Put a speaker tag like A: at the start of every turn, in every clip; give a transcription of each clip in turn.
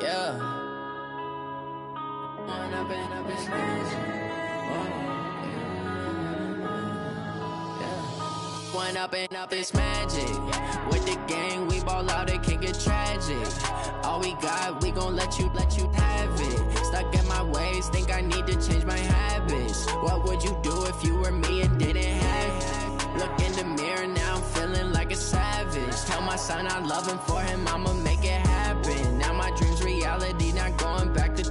A: Yeah. One up and up is magic. With the gang, we ball out, it can get tragic. All we got, we gon' let you have it. Stuck in my ways, think I need to change my habits. What would you do if you were me and didn't have it? Look in the mirror, now I'm feeling like a savage. Tell my son I love him, for him I'ma make it happen. Now my dream's reality, not going back to.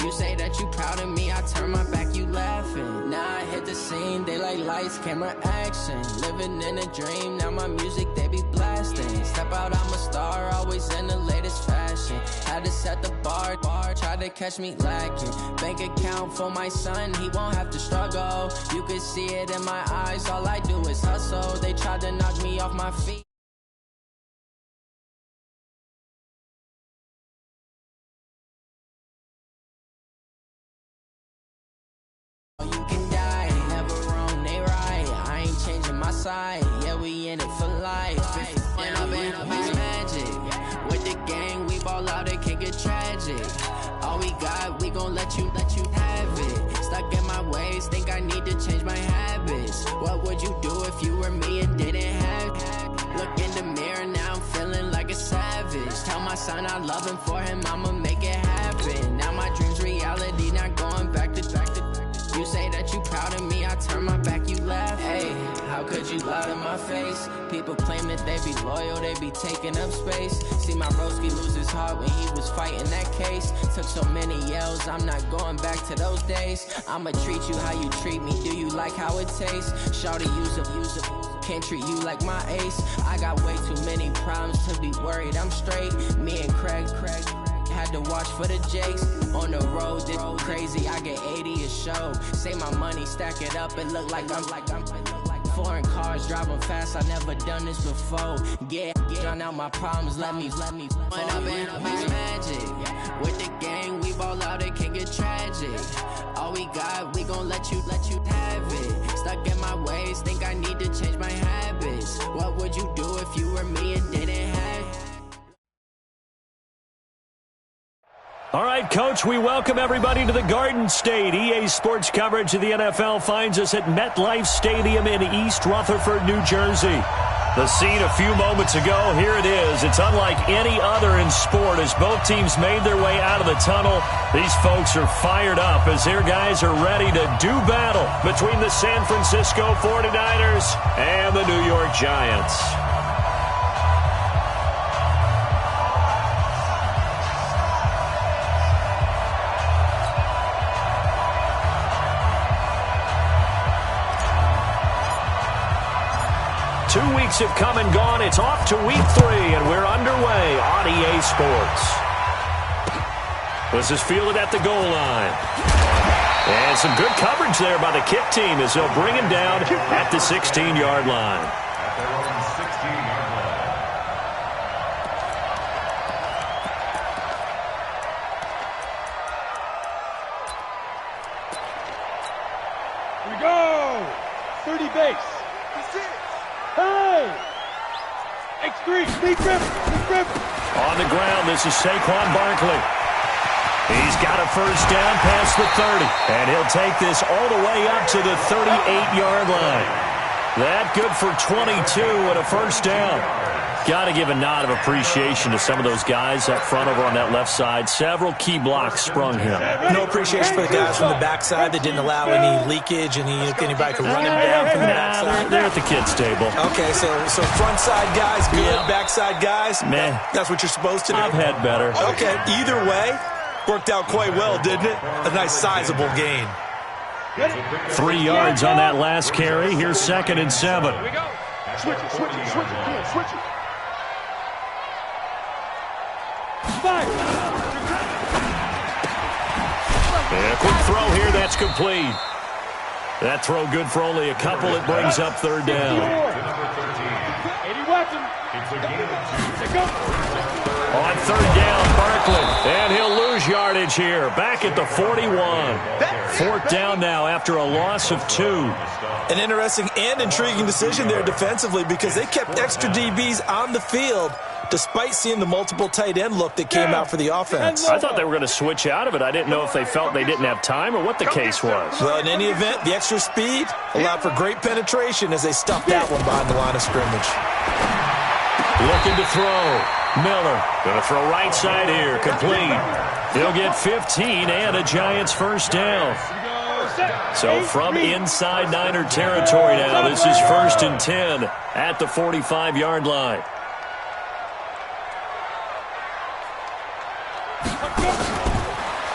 A: You say that you proud of me, I turn my back, you laughing. Now I hit the scene, they like lights, camera, action. Living in a dream, now my music, they be blasting. Step out, I'm a star, always in the latest fashion. Had to set the bar, try to catch me lacking. Bank account for my son, he won't have to struggle. You can see it in my eyes, all I do is hustle. They tried to knock me off my feet. Yeah, we in it for life. When up and up is magic. With the gang, we ball out, it can get tragic. All we got, we gon' let you have it. Stuck in my ways, think I need to change my habits. What would you do if you were me and didn't have it? Look in the mirror, now I'm feeling like a savage. Tell my son I love him, for him I'ma make it happen. Now my dream's reality, not going back to. You say that you proud of me, I turn my back, you laugh. Hey, how could you lie to my face? People claim that they be loyal, they be taking up space. See my broski lose his heart when he was fighting that case. Took so many yells, I'm not going back to those days. I'ma treat you how you treat me, do you like how it tastes? Shawty, use it, can't treat you like my ace. I got way too many problems to be worried, I'm straight. Me and Craig had to watch for the Jakes. On the road, this crazy, I get 80 a show. Say my money, stack it up, it look like I'm foreign cars, driving fast, I never done this before. Yeah, drown out my problems, let me When up and up is magic. With the gang, we ball out, it can get tragic. All we got, we gon' let you have it. Stuck in my ways, think I need to change my habits. What would you do if you were me and didn't have it?
B: All right, Coach, we welcome everybody to the Garden State. EA Sports coverage of the NFL finds us at MetLife Stadium in East Rutherford, New Jersey. The scene a few moments ago, here it is. It's unlike any other in sport as both teams made their way out of the tunnel. These folks are fired up as their guys are ready to do battle between the San Francisco 49ers and the New York Giants. 2 weeks have come and gone. It's off to week 3, and we're underway on EA Sports. This is fielded at the goal line. And some good coverage there by the kick team as they'll bring him down at the 16-yard line.
C: At their own 16-yard line.
D: Here we go! 30 base. Hey! X3, big rip.
B: On the ground, this is Saquon Barkley. He's got a first down past the 30, and he'll take this all the way up to the 38-yard line. That good for 22 and a first down. Got to give a nod of appreciation to some of those guys up front over on that left side. Several key blocks sprung him.
E: No appreciation for the guys from the backside that didn't allow any leakage, and anybody could run him down from the backside.
B: They're at the kids' table.
E: Okay, so front side guys, good. Yeah. Backside guys,
B: meh.
E: That's what you're supposed to do.
B: I've had better.
E: Okay, either way, worked out quite well, didn't it? A nice sizable gain.
B: 3 yards on that last carry. Here's 2nd and 7.
D: Here we go. Switch it.
B: And a quick throw here, that's complete. That throw good for only a couple. It brings up 3rd down. On 3rd down, Barkley. And he'll lose yards. yardage here. Back at the 41. 4th down now after a loss of 2.
E: An interesting and intriguing decision there defensively because they kept extra DBs on the field despite seeing the multiple tight end look that came out for the offense.
B: I thought they were going to switch out of it. I didn't know if they felt they didn't have time or what the case was.
E: Well, in any event, the extra speed allowed for great penetration as they stuffed that one behind the line of scrimmage.
B: Looking to throw. Miller going to throw right side here. Complete. He'll get 15 and a Giants first down. So from inside Niner territory now, this is 1st and 10 at the 45-yard line.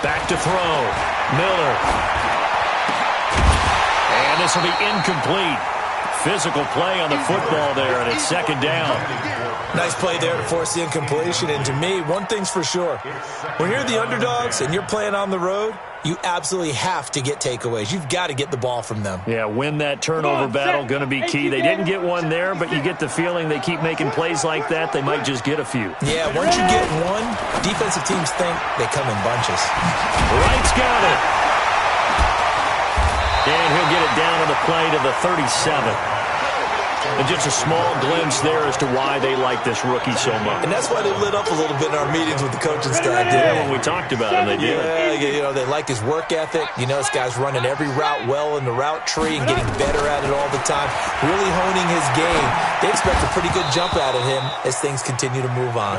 B: Back to throw. Miller. And this will be incomplete. Physical play on the football there, and it's 2nd down.
E: Nice play there to force the incompletion. And to me, one thing's for sure. When you're the underdogs and you're playing on the road, you absolutely have to get takeaways. You've got to get the ball from them.
B: Yeah, win that turnover battle, going to be key. They didn't get one there, but you get the feeling they keep making plays like that, they might just get a few.
E: Yeah, once you get one, defensive teams think they come in bunches.
B: Wright's got it. And he'll get it down on the play to the 37. And just a small glimpse there as to why they like this rookie so much.
E: And that's why they lit up a little bit in our meetings with the coaching staff.
B: Yeah, when we talked about him, they did.
E: Yeah, you know, they like his work ethic. You know, this guy's running every route well in the route tree and getting better at it all the time, really honing his game. They expect a pretty good jump out of him as things continue to move on.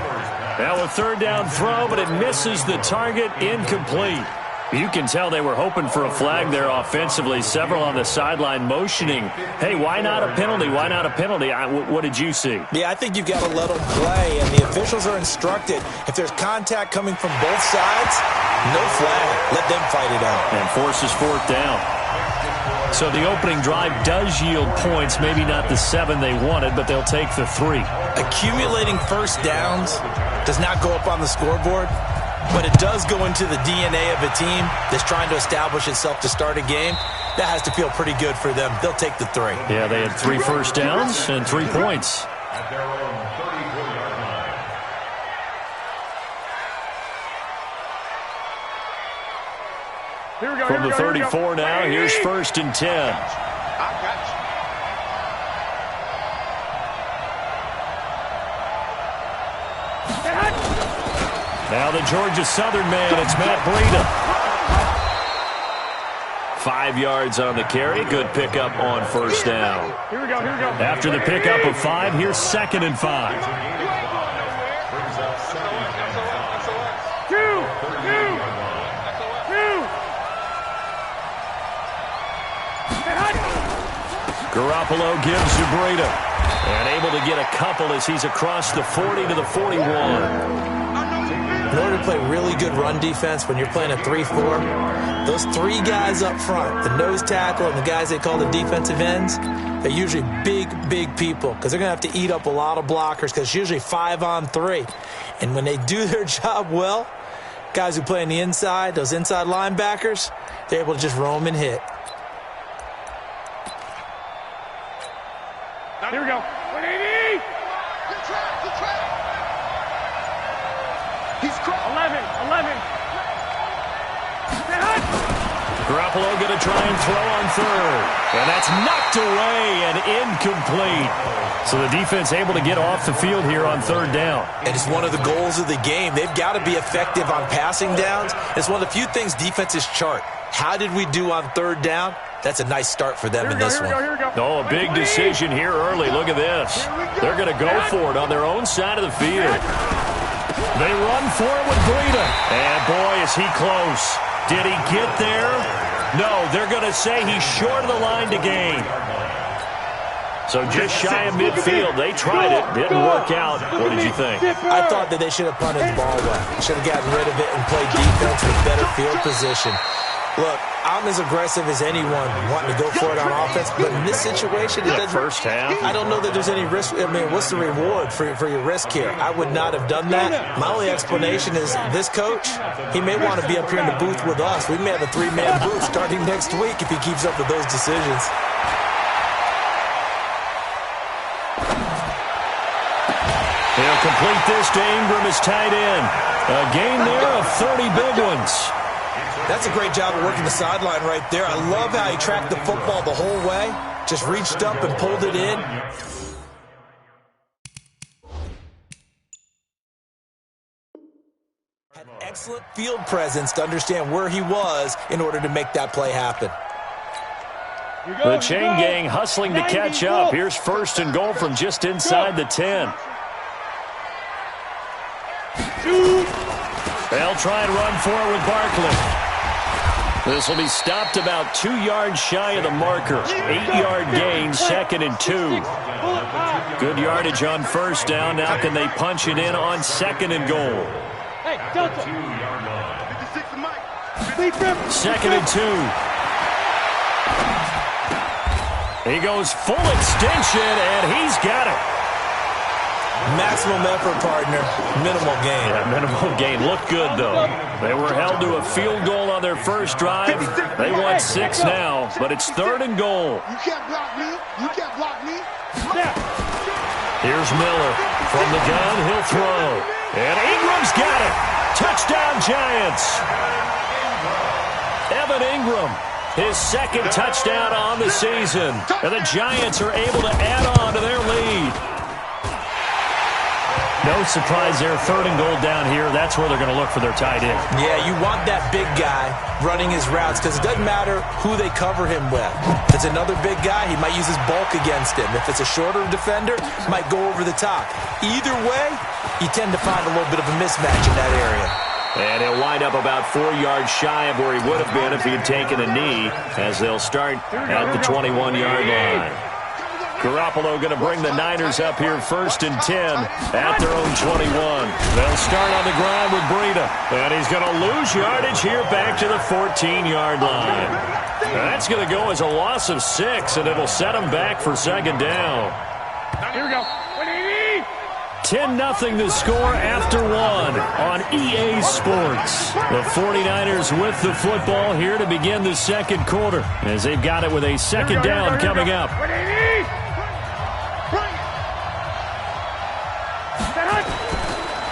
B: Now a 3rd down throw, but it misses the target, incomplete. You can tell they were hoping for a flag there offensively. Several on the sideline motioning, hey, why not a penalty? Why not a penalty? What did you see?
E: Yeah, I think you've got to let them play, and the officials are instructed. If there's contact coming from both sides, no flag. Let them fight it out.
B: And forces 4th down. So the opening drive does yield points, maybe not the 7 they wanted, but they'll take the 3.
E: Accumulating first downs does not go up on the scoreboard, but it does go into the DNA of a team that's trying to establish itself to start a game. That has to feel pretty good for them. They'll take the 3.
B: Yeah, they had 3 first downs and 3 points.
C: At their own 34-yard line.
B: From the 34 now, here's 1st and 10. Now the Georgia Southern man, it's Matt Breida. 5 yards on the carry. Good pickup on 1st down.
D: Here we go.
B: After the pickup of 5, here's 2nd and 5.
D: Two.
B: Garoppolo gives to Breida. And able to get a couple as he's across the 40 to the 41.
E: In order to play really good run defense when you're playing a 3-4, those 3 guys up front, the nose tackle and the guys they call the defensive ends, they're usually big people because they're going to have to eat up a lot of blockers because it's usually 5-on-3. And when they do their job well, guys who play on the inside, those inside linebackers, they're able to just roam and hit.
D: Here we go. 180. Good track. He's 11.
B: Garoppolo going to try and throw on 3rd. And that's knocked away and incomplete. So the defense able to get off the field here on 3rd down.
E: And it's one of the goals of the game. They've got to be effective on passing downs. It's one of the few things defenses chart. How did we do on 3rd down? That's a nice start for them in this one.
B: Oh, a big decision here early. Look at this. They're going to go for it on their own side of the field. They run for it with Breida. And boy, is he close. Did he get there? No, they're going to say he's short of the line to gain. So just shy of midfield. They tried it. Didn't work out. What did you think?
E: I thought that they should have punted the ball well. Should have gotten rid of it and played defense with better field position. Look, I'm as aggressive as anyone wanting to go for it on offense, but in this situation, it doesn't.
B: First half.
E: I don't know that there's any risk. I mean, what's the reward for your risk here? I would not have done that. My only explanation is this coach, he may want to be up here in the booth with us. We may have a 3-man booth starting next week if he keeps up with those decisions.
B: He'll complete this to Ingram as tight end. A gain there of 30 big ones.
E: That's a great job of working the sideline right there. I love how he tracked the football the whole way. Just reached up and pulled it in. Had excellent field presence to understand where he was in order to make that play happen.
B: The chain gang hustling to catch up. Here's 1st and goal from just inside the 10. They'll try and run for it with Barkley. This will be stopped about 2 yards shy of the marker. 8-yard gain, 2nd and 2. Good yardage on 1st down. Now can they punch it in on 2nd and goal?
D: Hey, Delta.
B: 2nd and 2. He goes full extension, and he's got it.
E: Maximum effort, partner. Minimal gain.
B: Yeah, minimal gain. Looked good, though. They were held to a field goal on their first drive. They want 6 now, but it's 3rd and goal.
D: You can't block me. You can't block me.
B: Here's Miller. From the gun, he'll throw. And Ingram's got it. Touchdown, Giants. Evan Ingram, his 2nd touchdown on the season. And the Giants are able to add on to their lead. No surprise there, 3rd and goal down here. That's where they're going to look for their tight end.
E: Yeah, you want that big guy running his routes because it doesn't matter who they cover him with. If it's another big guy, he might use his bulk against him. If it's a shorter defender, he might go over the top. Either way, you tend to find a little bit of a mismatch in that area.
B: And he'll wind up about 4 yards shy of where he would have been if he had taken a knee, as they'll start at the 21-yard line. Garoppolo going to bring the Niners up here 1st and 10 at their own 21. They'll start on the ground with Breida. And he's going to lose yardage here back to the 14-yard line. That's going to go as a loss of 6, and it'll set him back for 2nd down.
D: Here we go.
B: 10-0 the score after 1 on EA Sports. The 49ers with the football here to begin the 2nd quarter, as they've got it with a 2nd down coming up.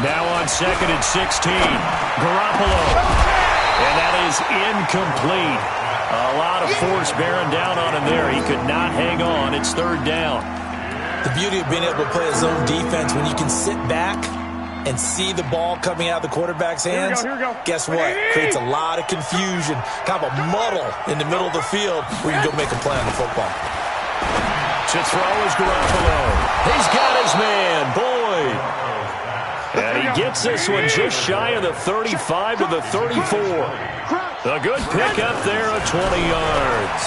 B: Now on 2nd and 16, Garoppolo. And that is incomplete. A lot of force bearing down on him there. He could not hang on. It's 3rd down.
E: The beauty of being able to play a zone defense when you can sit back and see the ball coming out of the quarterback's hands,
D: here we go.
E: Guess what? Creates a lot of confusion, kind of a muddle in the middle of the field where you can go make a play on the football.
B: To throw is Garoppolo. He's got his man, Boyd. And he gets this one just shy of the 35 to the 34. A good pickup there of 20 yards.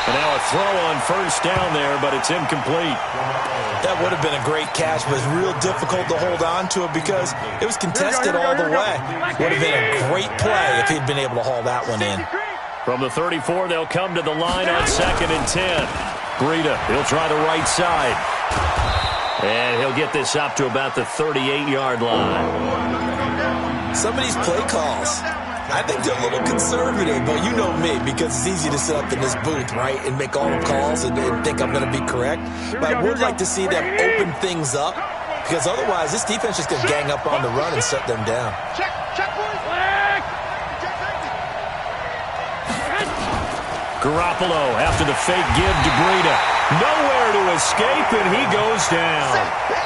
B: And now a throw on 1st down there, but it's incomplete.
E: That would have been a great catch, but it's real difficult to hold on to it because it was contested all the way. Would have been a great play if he'd been able to haul that one in.
B: From the 34, they'll come to the line on 2nd and 10. Breida, he'll try the right side. And he'll get this up to about the 38-yard line.
E: Some of these play calls, I think they're a little conservative, but you know me, because it's easy to sit up in this booth, right, and make all the calls and think I'm going to be correct. But I would like to see them open things up, because otherwise this defense is going to gang up on the run and shut them down.
B: Garoppolo after the fake give to Breida. Nowhere to escape, and he goes down.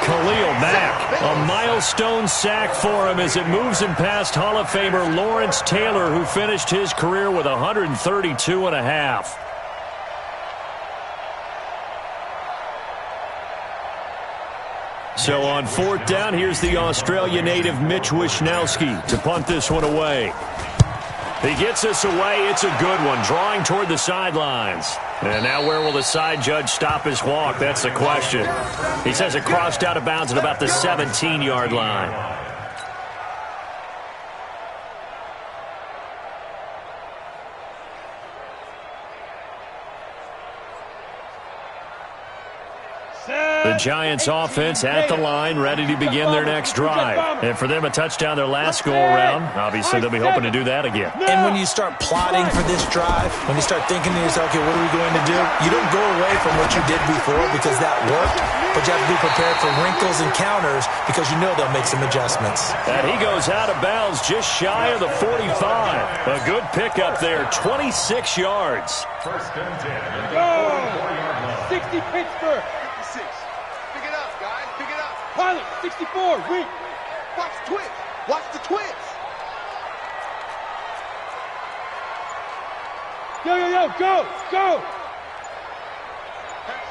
B: Khalil Mack, a milestone sack for him as it moves him past Hall of Famer Lawrence Taylor, who finished his career with 132.5. So on 4th down, here's the Australia native Mitch Wishnowsky to punt this one away. He gets this away. It's a good one, drawing toward the sidelines. And now where will the side judge stop his walk? That's the question. He says it crossed out of bounds at about the 17-yard line. The Giants offense at the line, ready to begin their next drive. And for them, a touchdown their last go-around. Obviously, they'll be hoping to do that again.
E: And when you start plotting for this drive, when you start thinking to yourself, okay, what are we going to do? You don't go away from what you did before because that worked. but you have to be prepared for wrinkles and counters because you know they'll make some adjustments.
B: And he goes out of bounds just shy of the 45. A good pickup there, 26 yards.
C: First and 10.
D: Go! 60 Pittsburgh.
F: 56. Pick it up, guys. Pick it up.
D: Pilot, 64. Weak.
F: Watch the twins. Watch the twins.
D: Yo, yo, yo, go, go.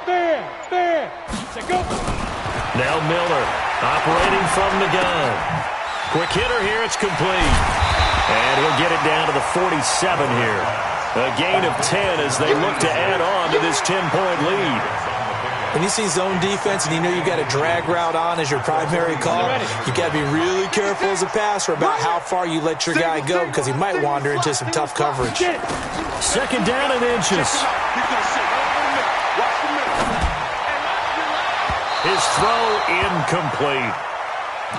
D: Stand. Say go.
B: Now Miller operating from the gun. Quick hitter here, it's complete. And he'll get it down to the 47 here. A gain of 10 as they look to add on to this 10-point lead.
E: When you see zone defense and you know you've got a drag route on as your primary call, you got to be really careful as a passer about how far you let your guy go because he might wander into some tough coverage.
B: Second down and inches. His throw incomplete.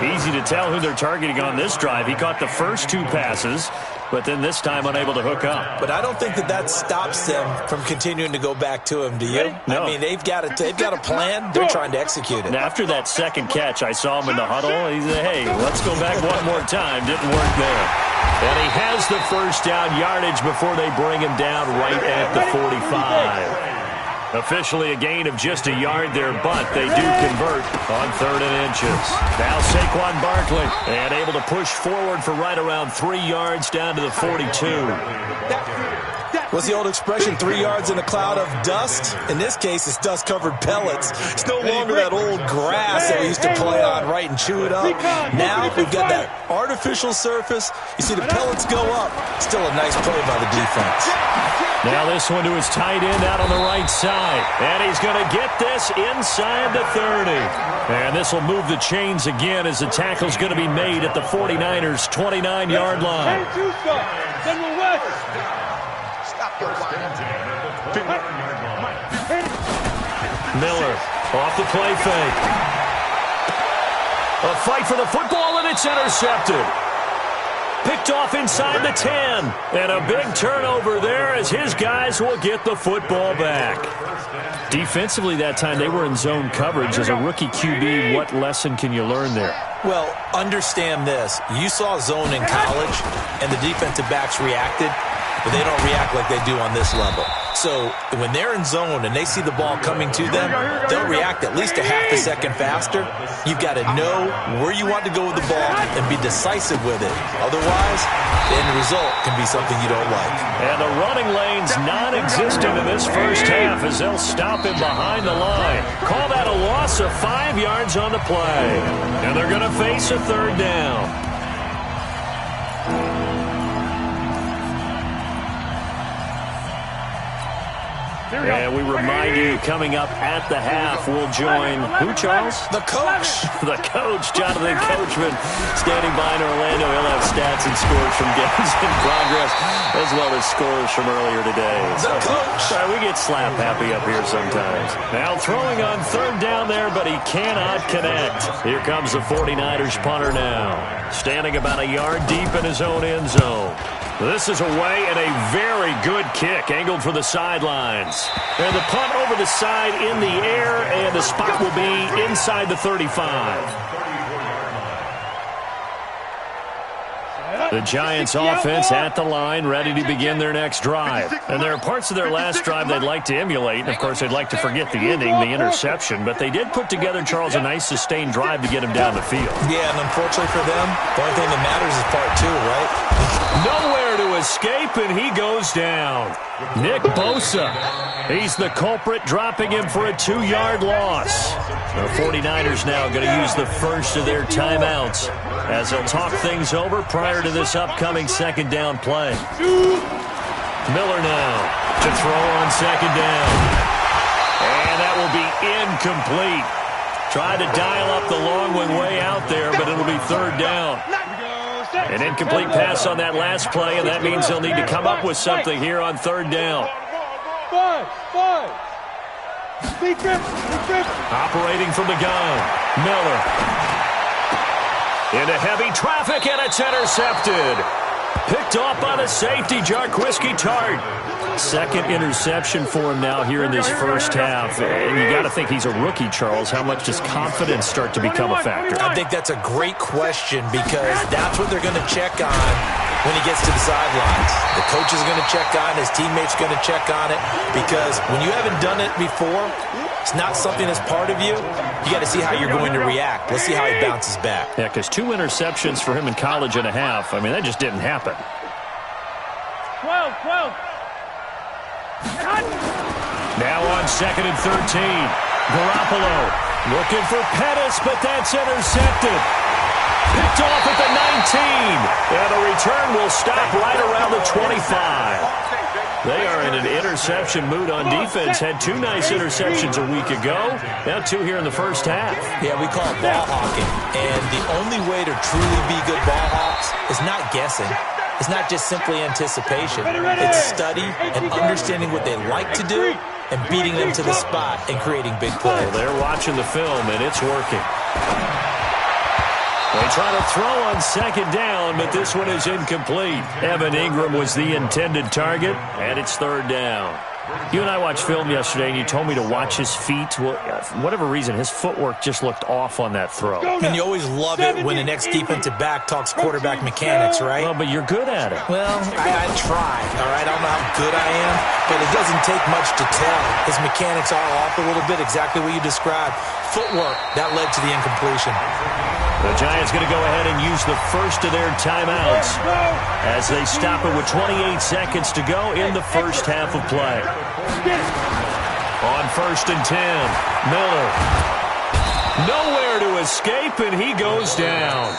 B: Easy to tell who they're targeting on this drive. He caught the first two passes, but then this time unable to hook up.
E: But I don't think that stops them from continuing to go back to him, do you?
B: No.
E: I mean, they've got a plan. They're trying to execute it.
B: And after that second catch, I saw him in the huddle. He said, hey, let's go back one more time. Didn't work there. And he has the first down yardage before they bring him down right at the 45. Officially a gain of just a yard there, but they do convert on 3rd and inches. Now Saquon Barkley, and able to push forward for right around 3 yards down to the 42.
E: What's the old expression, 3 yards in a cloud of dust? In this case, it's dust-covered pellets. It's no longer that old grass that we used to play on, right, and chew it up. Now we've got that artificial surface. You see the pellets go up. Still a nice play by the defense.
B: Now this one to his tight end out on the right side. And he's going to get this inside the 30. And this will move the chains again as the tackle's going to be made at the 49ers' 29-yard line. Miller off the play fake. A fight for the football, and it's intercepted. Picked off inside the 10. And a big turnover there as his guys will get the football back. Defensively that time, they were in zone coverage. As a rookie QB, what lesson can you learn there?
E: Well, understand this. You saw zone in college, and the defensive backs reacted, but they don't react like they do on this level. So when they're in zone and they see the ball coming to them, they'll react at least a half a second faster. You've got to know where you want to go with the ball and be decisive with it. Otherwise, the end result can be something you don't like.
B: And the running lane's non-existent in this first half as they'll stop him behind the line. Call that a loss of 5 yards on the play. And they're going to face a 3rd down. And we remind you, coming up at the half, we'll join who, Charles?
E: The coach.
B: The coach, Jonathan Coachman, standing by in Orlando. He'll have stats and scores from games in progress, as well as scores from earlier today.
E: The coach.
B: Sorry, we get slap happy up here sometimes. Now throwing on 3rd down there, but he cannot connect. Here comes the 49ers punter now, standing about a yard deep in his own end zone. This is away and a very good kick, angled for the sidelines. And the punt over the side in the air, and the spot will be inside the 35. The Giants offense at the line, ready to begin their next drive. And there are parts of their last drive they'd like to emulate. And, of course, they'd like to forget the ending, the interception. But they did put together, Charles, a nice sustained drive to get him down the field.
E: Yeah, and unfortunately for them, the only thing that matters is part 2, right?
B: Nowhere to escape, and he goes down. Nick Bosa, he's the culprit, dropping him for a 2-yard loss. The 49ers now going to use the first of their timeouts as they'll talk things over prior to this upcoming 2nd down play. Miller now to throw on 2nd down. And that will be incomplete. Tried to dial up the long one way out there, but it'll be 3rd down. An incomplete pass on that last play, and that means they'll need to come up with something here on 3rd down. Operating from the gun, Miller. Into heavy traffic, and it's intercepted. Picked off by the safety, Jarquiski Tart. Second interception for him now here in this first half. And you got to think he's a rookie, Charles. How much does confidence start to become a factor?
E: I think that's a great question because that's what they're going to check on when he gets to the sidelines. The coach is going to check on it. His teammates are going to check on it because when you haven't done it before, it's not something that's part of you. You got to see how you're going to react. Let's see how he bounces back.
B: Yeah, because 2 interceptions for him in college and a half. I mean, that just didn't happen.
D: 12.
B: Now on 2nd and 13. Garoppolo looking for Pettis, but that's intercepted. Picked off at the 19. And the return will stop right around the 25. They are in an interception mood on defense. Had 2 nice interceptions a week ago. Now 2 here in the first half.
E: Yeah, we call it ball hawking. And the only way to truly be good ball hawks is not guessing. It's not just simply anticipation. It's study and understanding what they like to do and beating them to the spot and creating big plays.
B: Well, they're watching the film, and it's working. They try to throw on 2nd down, but this one is incomplete. Evan Ingram was the intended target, and it's 3rd down. You and I watched film yesterday, and you told me to watch his feet. Well, for whatever reason, his footwork just looked off on that throw.
E: And you always love it when the next defensive back talks quarterback mechanics, right?
B: Well, but you're good at it.
E: Well, I try, all right? I don't know how good I am, but it doesn't take much to tell. His mechanics are off a little bit, exactly what you described. Footwork, that led to the incompletion.
B: The Giants going to go ahead and use the first of their timeouts as they stop it with 28 seconds to go in the first half of play. On 1st and 10, Miller. Nowhere to escape, and he goes down.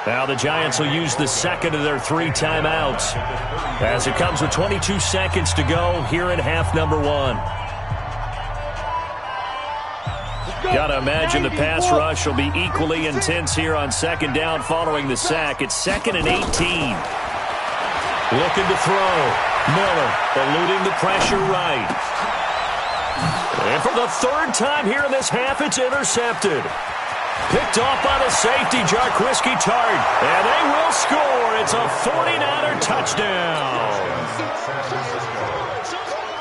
B: Now the Giants will use the second of their 3 timeouts as it comes with 22 seconds to go here in half number 1. Got to imagine the pass rush will be equally intense here on 2nd down following the sack. It's 2nd and 18. Looking to throw. Miller eluding the pressure right. And for the 3rd time here in this half, it's intercepted. Picked off by the safety, Jarquiski Tart. And they will score. It's a 49er touchdown.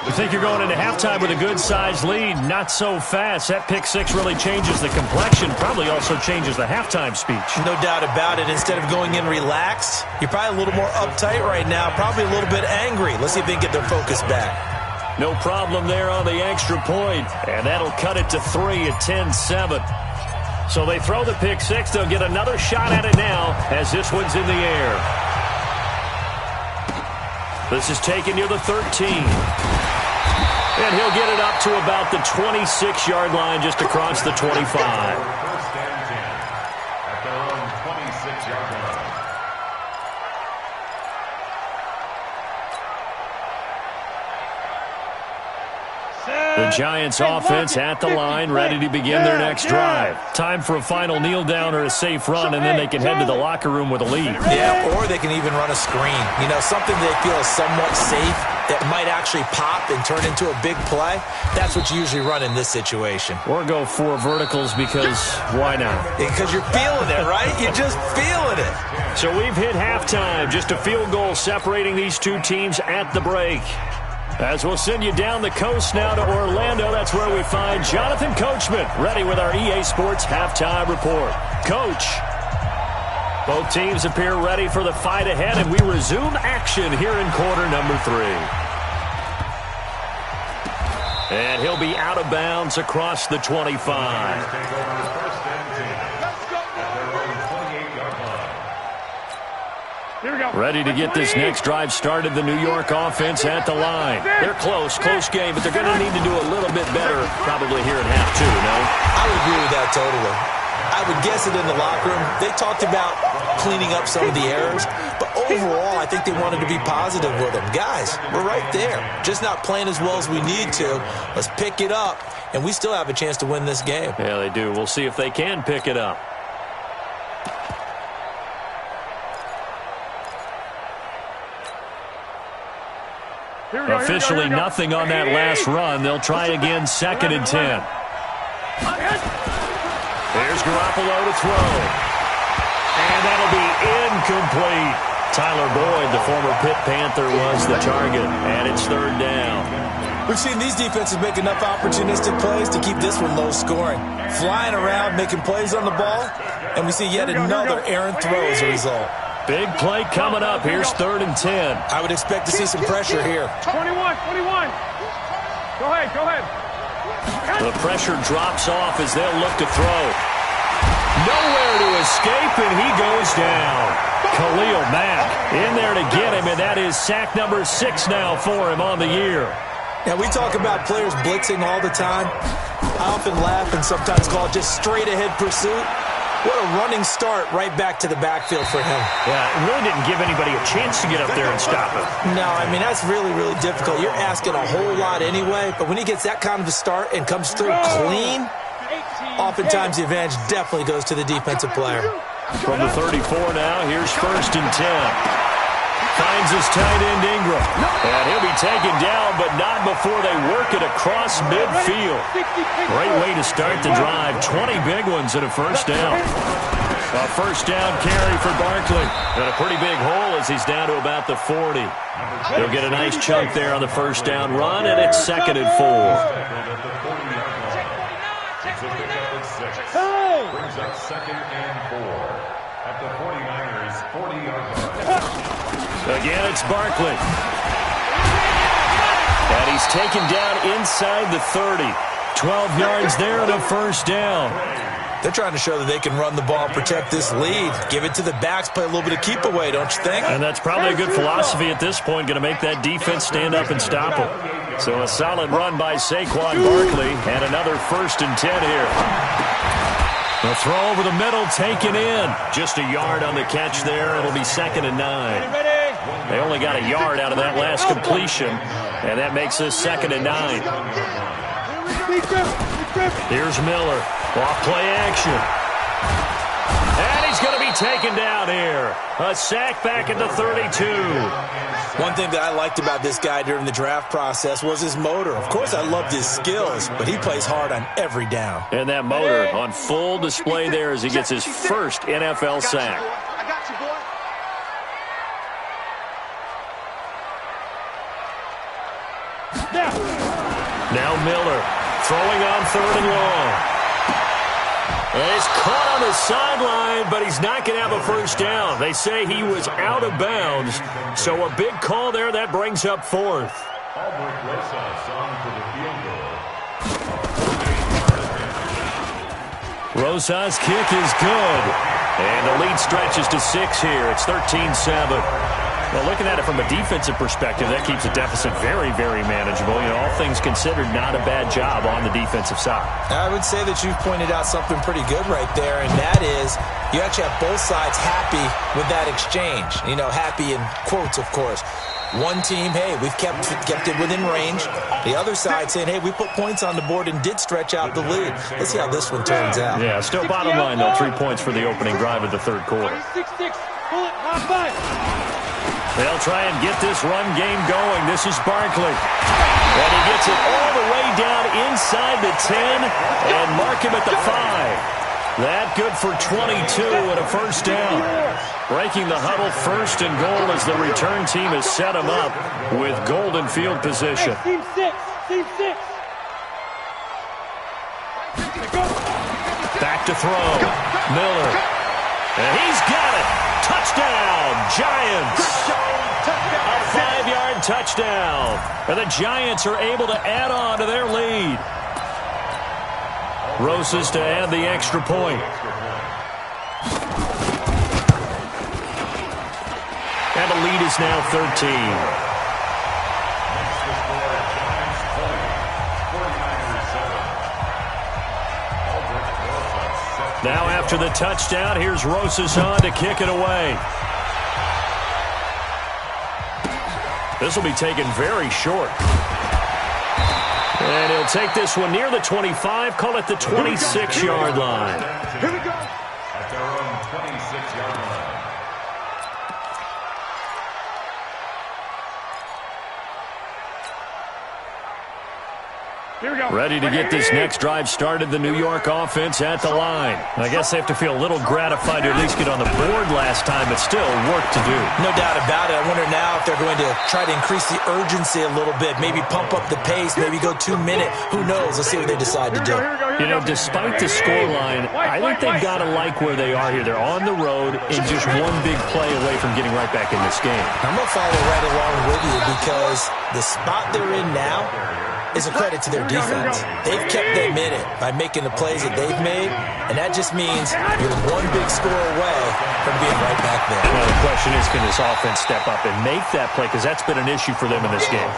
B: You think you're going into halftime with a good-sized lead. Not so fast. That pick 6 really changes the complexion. Probably also changes the halftime speech.
E: No doubt about it. Instead of going in relaxed, you're probably a little more uptight right now. Probably a little bit angry. Let's see if they can get their focus back.
B: No problem there on the extra point. And that'll cut it to 3 at 10-7. So they throw the pick 6. They'll get another shot at it now as this one's in the air. This is taken near the 13. And he'll get it up to about the 26-yard line just across the 25.
C: First and 10 at their own 26-yard line.
B: The Giants offense at the line, ready to begin their next drive. Time for a final kneel down or a safe run, and then they can head to the locker room with a lead.
E: Yeah, or they can even run a screen. You know, something they feel is somewhat safe that might actually pop and turn into a big play. That's what you usually run in this situation.
B: Or go 4 verticals because why not?
E: Because you're feeling it, right? You're just feeling it.
B: So we've hit halftime. Just a field goal separating these 2 teams at the break. As we'll send you down the coast now to Orlando, that's where we find Jonathan Coachman, ready with our EA Sports Halftime Report. Coach, both teams appear ready for the fight ahead, and we resume action here in quarter number 3. And he'll be out of bounds across the 25. Ready to get this next drive started, the New York offense at the line. They're close game, but they're going to need to do a little bit better probably here in half 2, no?
E: I would agree with that totally. I would guess it in the locker room. They talked about cleaning up some of the errors, but overall, I think they wanted to be positive with them. Guys, we're right there. Just not playing as well as we need to. Let's pick it up, and we still have a chance to win this game.
B: Yeah, they do. We'll see if they can pick it up. Officially nothing on that last run. They'll try again 2nd and 10. There's Garoppolo to throw. And that'll be incomplete. Tyler Boyd, the former Pitt Panther, was the target, and it's third down.
E: We've seen these defenses make enough opportunistic plays to keep this one low scoring. Flying around, making plays on the ball, and we see yet another errant throw as a result.
B: Big play coming up. Here's 3rd and 10.
E: I would expect to see some pressure here.
D: 21. Go ahead.
B: The pressure drops off as they'll look to throw. Nowhere to escape, and he goes down. Khalil Mack in there to get him, and that is sack number 6 now for him on the year.
E: Now, we talk about players blitzing all the time. I often laugh and sometimes call it just straight-ahead pursuit. What a running start right back to the backfield for him.
B: Yeah, it really didn't give anybody a chance to get up there and stop him.
E: No, I mean, that's really, really difficult. You're asking a whole lot anyway, but when he gets that kind of a start and comes through clean, oftentimes the advantage definitely goes to the defensive player.
B: From the 34 now, here's 1st and 10. Finds his tight end Ingram. And he'll be taken down, but not before they work it across midfield. Great way to start the drive. 20 big ones and a first down. A first down carry for Barkley. And a pretty big hole as he's down to about the 40. He'll get a nice chunk there on the first down run, and it's 2nd and 4.
C: Brings up 2nd and 4 at the 49ers' 40-yard line.
B: Again, it's Barkley. And he's taken down inside the 30. 12 yards there and a first down.
E: They're trying to show that they can run the ball, protect this lead. Give it to the backs, play a little bit of keep away, don't you think?
B: And that's probably a good philosophy at this point, going to make that defense stand up and stop them. So a solid run by Saquon Barkley, and another 1st and 10 here. The throw over the middle, taken in. Just a yard on the catch there. It'll be 2nd and 9. They only got a yard out of that last completion, and that makes this 2nd and 9. Here's Miller. Off play action. And he's going to be taken down here. A sack back at the 32.
E: One thing that I liked about this guy during the draft process was his motor. Of course, I loved his skills, but he plays hard on every down.
B: And that motor on full display there as he gets his first NFL sack.
F: I got you, boy.
B: Now Miller throwing on 3rd and long. And he's caught on the sideline, but he's not going to have a first down. They say he was out of bounds, so a big call there. That brings up 4th.
C: Albert Rosas on for the field goal.
B: Rosas' kick is good. And the lead stretches to 6 here. It's 13-7. Well, looking at it from a defensive perspective, that keeps the deficit very, very manageable. You know, all things considered, not a bad job on the defensive side.
E: I would say that you've pointed out something pretty good right there, and that is you actually have both sides happy with that exchange. You know, happy in quotes, of course. One team, hey, we've kept it within range. The other side saying, hey, we put points on the board and did stretch out the lead. Let's see how this one turns out.
B: Yeah, still bottom line, though, 3 points for the opening drive of the 3rd quarter. They'll try and get this run game going. This is Barkley. And he gets it all the way down inside the 10 and mark him at the 5. That good for 22 and a first down. Breaking the huddle, 1st and goal as the return team has set him up with golden field position.
D: Team 6.
B: Back to throw. Miller. And he's got it. Touchdown, Giants. A 5-yard touchdown. And the Giants are able to add on to their lead. Rosas to add the extra point. And the lead is now 13. Now after the touchdown, here's Rosas on to kick it away. This will be taken very short. And he'll take this one near the 25, call it the 26-yard line.
F: Here we go.
C: At their own 26-yard line.
B: Ready to get this next drive started, the New York offense at the line. I guess they have to feel a little gratified to at least get on the board last time, but still work to do.
E: No doubt about it. I wonder now if they're going to try to increase the urgency a little bit, maybe pump up the pace, maybe go 2 minute. Who knows? Let's see what they decide to do.
B: You know, despite the scoreline, I think they've got to like where they are here. They're on the road and just one big play away from getting right back in this game.
E: I'm going to follow right along with you because the spot they're in now is a credit to their defense. They've kept them in it by making the plays that they've made, and that just means you're one big score away from being right back there.
B: Well, the question is, can this offense step up and make that play? Because that's been an issue for them in this game.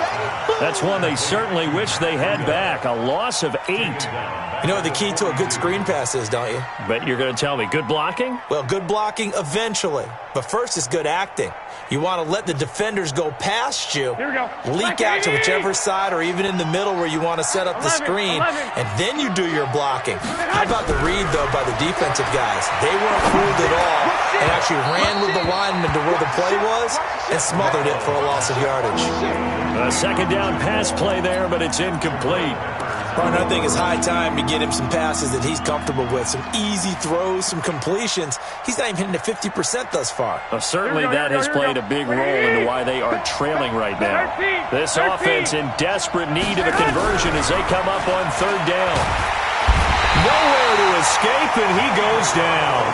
B: That's one they certainly wish they had back. A loss of 8.
E: You know what the key to a good screen pass is, don't you?
B: But you're going to tell me, good blocking?
E: Well, good blocking eventually. But first is good acting. You want to let the defenders go past you, leak out to whichever side or even in the middle where you want to set up the screen, and then you do your blocking. How about the read, though, by the defensive guys? They weren't fooled at all and actually ran with the lineman to where the play was and smothered it for a loss of yardage.
B: A second down pass play there, but it's incomplete.
E: Ron, I think it's high time to get him some passes that he's comfortable with, some easy throws, some completions. He's not even hitting the 50% thus far.
B: Certainly that has played a big role into why they are trailing right now. This offense in desperate need of a conversion as they come up on third down. Nowhere to escape, and he goes down.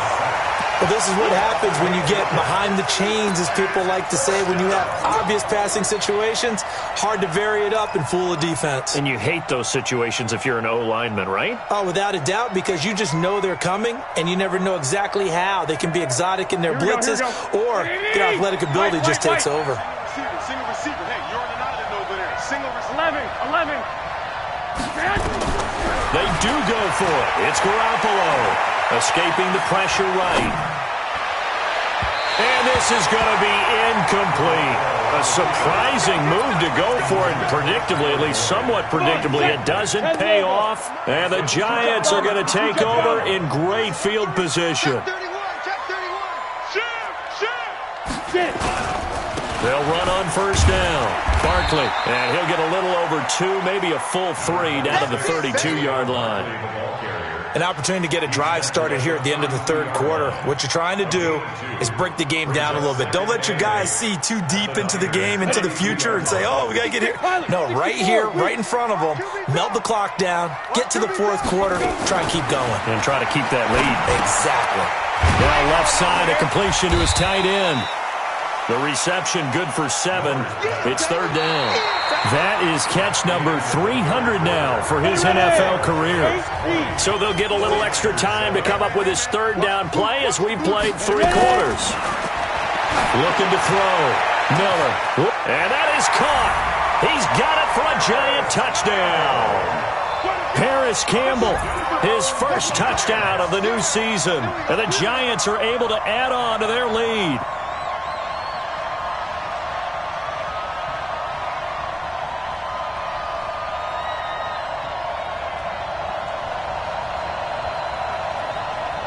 E: Well, this is what happens when you get behind the chains, as people like to say. When you have obvious passing situations, hard to vary it up and fool a defense.
B: And you hate those situations if you're an O-lineman, right?
E: Oh, without a doubt, because you just know they're coming, and you never know exactly how. They can be exotic in their blitzes, or their athletic ability just takes over.
F: Single receiver. Hey, you're on an island over there. Single receiver.
D: 11.
B: They do go for it. It's Garoppolo escaping the pressure right. And this is going to be incomplete. A surprising move to go for it predictably, at least somewhat predictably. It doesn't pay off. And the Giants are going to take over in great field position. They'll run on first down. Barkley, and he'll get a little over 2, maybe a full 3 down to the 32-yard line.
E: An opportunity to get a drive started here at the end of the third quarter. What you're trying to do is break the game down a little bit. Don't let your guys see too deep into the game, into the future, and say, oh, we got to get here. No, right here, right in front of them, melt the clock down, get to the fourth quarter, try and keep going.
B: And try to keep that lead.
E: Exactly.
B: Now left side, a completion to his tight end. The reception good for 7. It's third down. That is catch number 300 now for his NFL career. So they'll get a little extra time to come up with his third down play as we played 3 quarters. Looking to throw. Miller. And that is caught. He's got it for a Giant touchdown. Paris Campbell, his first touchdown of the new season. And the Giants are able to add on to their lead.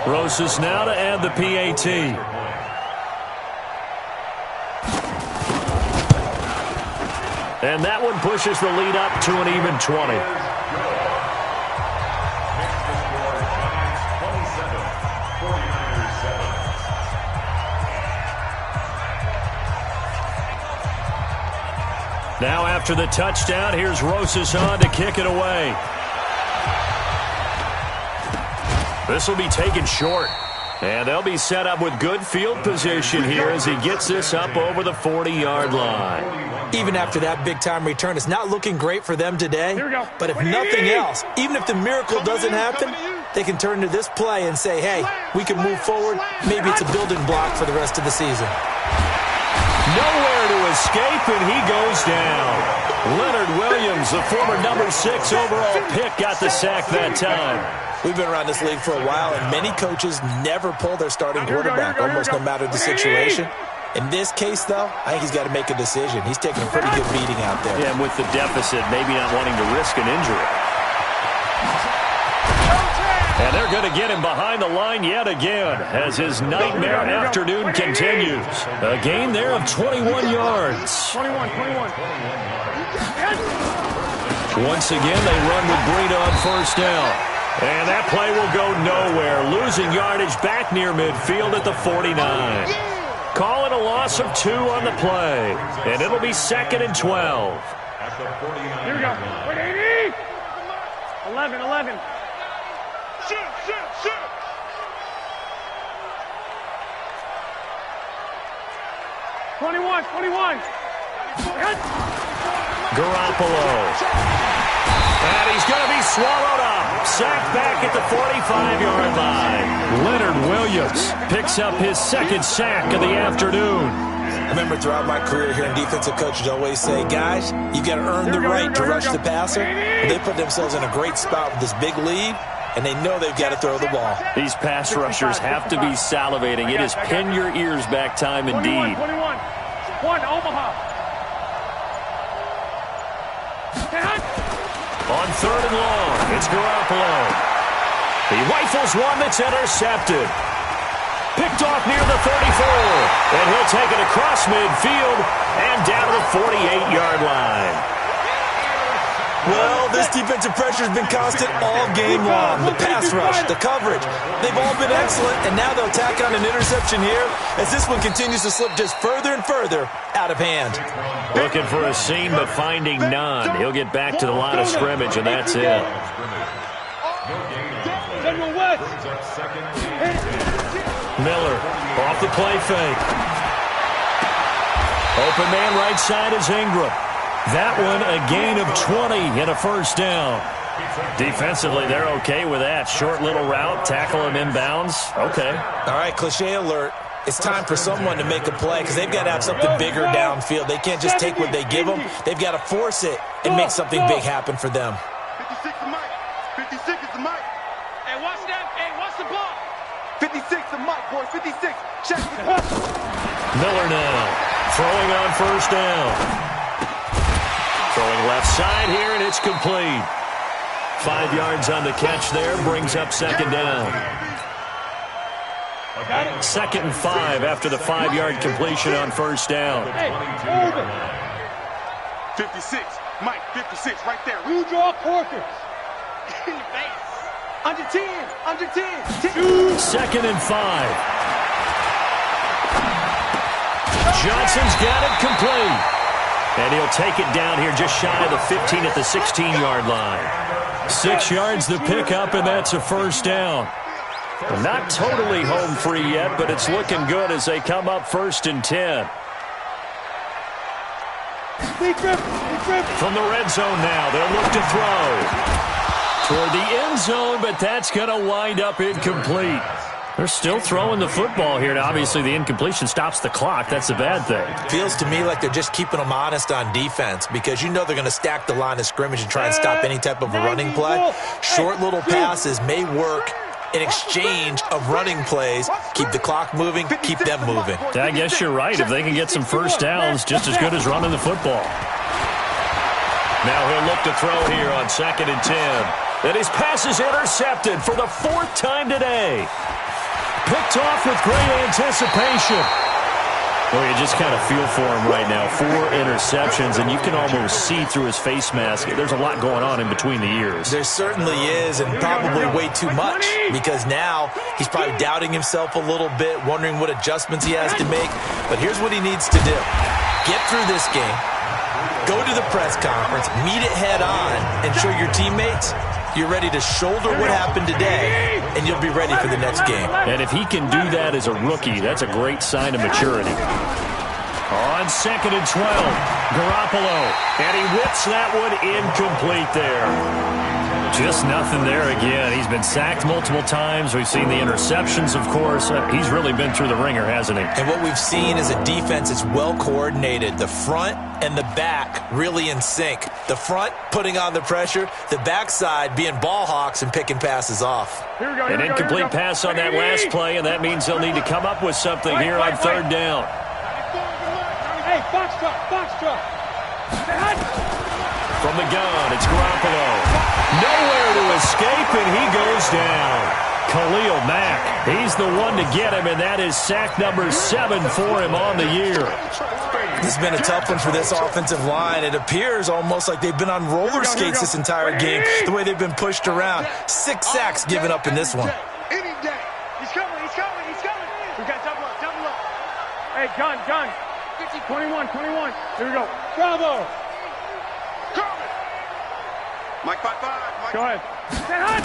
B: Rosas now to add the PAT. And that one pushes the lead up to an even 20. Now after the touchdown, here's Rosas on to kick it away. This will be taken short. And they'll be set up with good field position here as he gets this up over the 40-yard line.
E: Even after that big-time return, it's not looking great for them today. But if nothing else, even if the miracle doesn't happen, they can turn to this play and say, hey, we can move forward. Maybe it's a building block for the rest of the season.
B: Nowhere to escape, and he goes down. Leonard Williams, the former number 6 overall pick, got the sack that time.
E: We've been around this league for a while, and many coaches never pull their starting quarterback, almost no matter the situation. In this case, though, I think he's got to make a decision. He's taking a pretty good beating out there.
B: Yeah, and with the deficit, maybe not wanting to risk an injury. And they're going to get him behind the line yet again as his nightmare afternoon continues. A gain there of 21 yards.
D: 21.
B: Once again, they run with Breida on first down. And that play will go nowhere. Losing yardage back near midfield at the 49. Call it a loss of 2 on the play. And it'll be 2nd and 12.
D: Here we go. 11. Shoot. 21.
B: Garoppolo. And he's going to be swallowed up. Sacked back at the 45-yard line. Leonard Williams picks up his 2nd sack of the afternoon.
E: I remember throughout my career hearing defensive coaches always say, guys, you got to earn the right to rush the passer. And they put themselves in a great spot with this big lead, and they know they've got to throw the ball.
B: These pass rushers have to be salivating. It is pin your ears back time indeed.
D: 21, Omaha.
B: On 3rd and long, it's Garoppolo. He rifles one that's intercepted. Picked off near the 34. And he'll take it across midfield and down to the 48-yard line.
E: Well, this defensive pressure has been constant all game long. The pass rush, the coverage, they've all been excellent, and now they'll tack on an interception here as this one continues to slip just further and further out of hand.
B: Looking for a seam, but finding none. He'll get back to the line of scrimmage, and that's it. Miller off the play fake. Open man right side is Ingram. That one a gain of 20 and a first down. Defensively, they're okay with that. Short little route, tackle him inbounds. Okay.
E: All right, cliche alert. It's time for someone to make a play because they've got to have something bigger downfield. They can't just take what they give them. They've got to force it and make something big happen for them.
F: 56 is Mike. 56 is the Mike.
D: Hey, watch that. Hey, watch the ball.
F: 56 is Mike, boys. 56. Check it.
B: Miller now throwing on first down. Throwing left side here, and it's complete. 5 yards on the catch there, brings up 2nd down. 2nd and 5 after the 5-yard completion on first down.
F: 56. Mike, 56, right there.
D: You draw quarters. In the face. Under 10.
B: 2nd and 5. Johnson's got it complete. And he'll take it down here just shy of the 15 at the 16-yard line. 6 yards the pickup, and that's a first down. Well, not totally home free yet, but it's looking good as they come up 1st and 10. From the red zone now, they'll look to throw. Toward the end zone, but that's going to wind up incomplete. They're still throwing the football here. Now, obviously, the incompletion stops the clock. That's a bad thing.
E: Feels to me like they're just keeping them honest on defense because you know they're going to stack the line of scrimmage and try and stop any type of a running play. Short little passes may work in exchange of running plays. Keep the clock moving, keep them moving.
B: I guess you're right. If they can get some first downs, just as good as running the football. Now he'll look to throw here on 2nd and 10. And his pass is intercepted for the 4th time today. Picked off with great anticipation. Well, you just kind of feel for him right now. 4 interceptions, and you can almost see through his face mask. There's a lot going on in between the ears.
E: There certainly is, and probably way too much, because now he's probably doubting himself a little bit, wondering what adjustments he has to make. But here's what he needs to do. Get through this game, go to the press conference, meet it head on, and show your teammates you're ready to shoulder what happened today, and you'll be ready for the next game.
B: And if he can do that as a rookie, that's a great sign of maturity. On 2nd and 12, Garoppolo, and he whips that one incomplete there. Just nothing there again. He's been sacked multiple times. We've seen the interceptions, of course. He's really been through the ringer, hasn't he?
E: And what we've seen is a defense that's well coordinated. The front and the back really in sync. The front putting on the pressure, the backside being ball hawks and picking passes off.
B: An incomplete pass on that last play, and that means they'll need to come up with something here on 3rd down.
D: Hey, box truck.
B: From the gun, it's Garoppolo. Nowhere to escape, and he goes down. Khalil Mack, he's the one to get him, and that is sack number 7 for him on the year.
E: It's been a tough one for this offensive line. It appears almost like they've been on roller skates this entire game, the way they've been pushed around. 6 sacks given up in this one.
D: Any day. He's coming. We got double up. Hey, John. 21. Here we go. Bravo.
F: Mike 5-5.
D: Go ahead. Stay hot.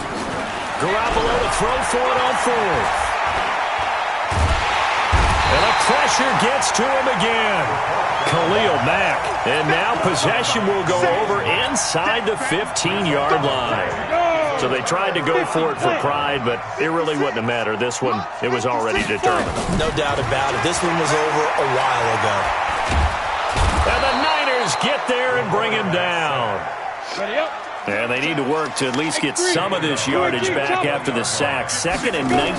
B: Garoppolo to throw for it on 4th. And the pressure gets to him again. Khalil Mack. And now possession will go over inside the 15-yard line. So they tried to go for it for pride, but it really wouldn't have mattered. This one, it was already determined.
E: No doubt about it. This one was over a while ago.
B: And the Niners get there and bring him down.
D: Ready up.
B: And they need to work to at least get some of this yardage back after the sack. 2nd and 19.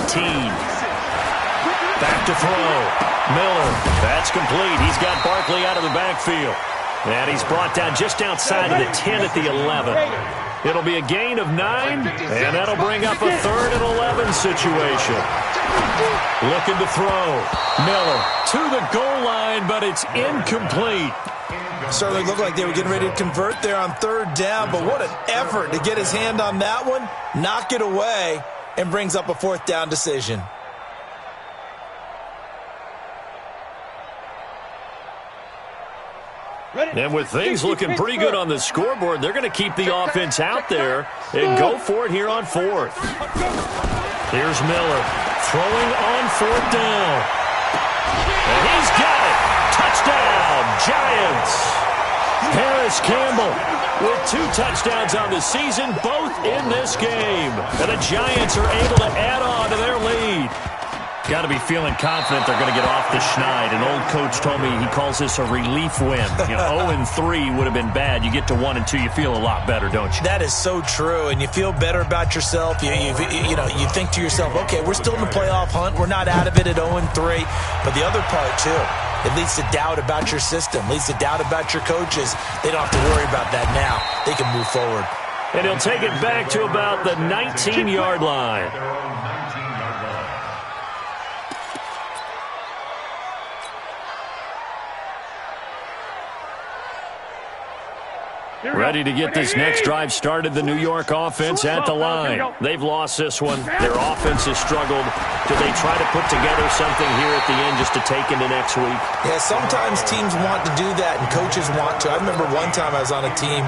B: Back to throw. Miller. That's complete. He's got Barkley out of the backfield. And he's brought down just outside of the 10 at the 11. It'll be a gain of 9, and that'll bring up a 3rd and 11 situation. Looking to throw. Miller to the goal line, but it's incomplete.
E: Certainly looked like they were getting ready to convert there on 3rd down, but what an effort to get his hand on that one, knock it away, and brings up a 4th down decision.
B: And with things looking pretty good on the scoreboard, they're going to keep the offense out there and go for it here on 4th. Here's Miller throwing on 4th down. And he's got it. Touchdown, Giants. Paris Campbell with 2 touchdowns on the season, both in this game. And the Giants are able to add on to their lead. Got to be feeling confident they're going to get off the schneid. An old coach told me he calls this a relief win. 0-3 would have been bad. You get to 1-2, you feel a lot better, don't you?
E: That is so true, and you feel better about yourself. You think to yourself, okay, we're still in the playoff hunt. We're not out of it at 0-3. But the other part, too, it leads to doubt about your system, leads to doubt about your coaches. They don't have to worry about that now. They can move forward.
B: And he'll take it back to about the 19-yard line. Ready to get this next drive started, the New York offense at the line. They've lost this one. Their offense has struggled. Do they try to put together something here at the end just to take into next week?
E: Yeah, sometimes teams want to do that and coaches want to. I remember one time I was on a team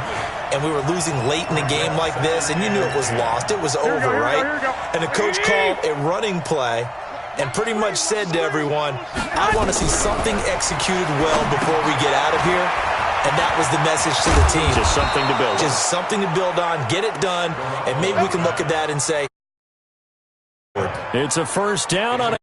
E: and we were losing late in a game like this, and you knew it was lost. It was over, right? And the coach called a running play and pretty much said to everyone, I want to see something executed well before we get out of here. And that was the message to the team.
B: Just something to build on.
E: Just something to build on, get it done, and maybe we can look at that and say,
B: it's a 1st down on